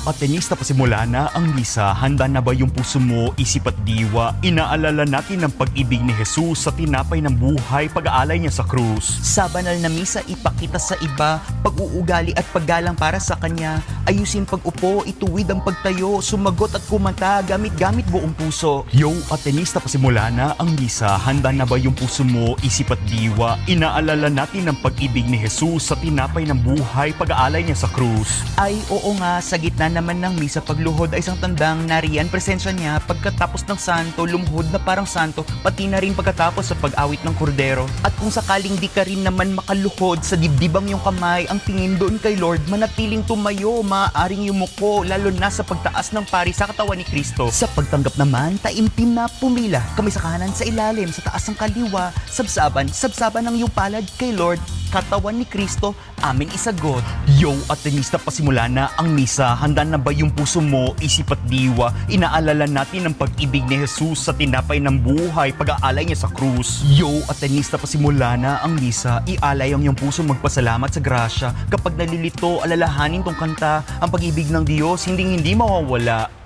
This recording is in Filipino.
Atenista, pasimula na ang misa. Handa na ba yung puso mo, isip at diwa? Inaalala natin ang pag-ibig ni Jesus sa tinapay ng buhay, pag-aalay niya sa krus. Sa banal na misa, ipakita sa iba, pag-uugali at paggalang para sa Kanya. Ayusin pag-upo, ituwid ang pagtayo, sumagot at kumanta, gamit-gamit buong puso. Yo, Atenista, pasimula na ang misa. Handa na ba yung puso mo, isip at diwa? Inaalala natin ang pag-ibig ni Jesus sa tinapay ng buhay, pag-aalay niya sa krus. Ay, oo nga, sa gitna naman ng misa, pagluhod ay isang tandang nariyan presensya niya. Pagkatapos ng santo, lumuhod na parang santo, pati na rin pagkatapos sa pag-awit ng kordero. At kung sakaling di ka rin naman makaluhod, sa dibdibang yung kamay, ang tingin doon kay Lord, manatiling tumayo, maaaring yumuko, lalo na sa pagtaas ng pari sa katawan ni Kristo. Sa pagtanggap naman, taimtim na pumila, kamay sa kanan, sa ilalim, sa taas ng kaliwa, sabsaban ng iyong palad kay Lord, katawan ni Kristo, amin isagot. Yo, Atenista, pasimula na ang misa. Handa na ba yung puso mo, isip at diwa? Inaalala natin ang pag-ibig ni Jesus sa tinapay ng buhay, pag-aalay niya sa krus. Yo, Atenista, pasimula na ang misa. Ialay ang iyong puso, magpasalamat sa grasya. Kapag nalilito, alalahanin tong kanta, ang pag-ibig ng Diyos hindi mawawala.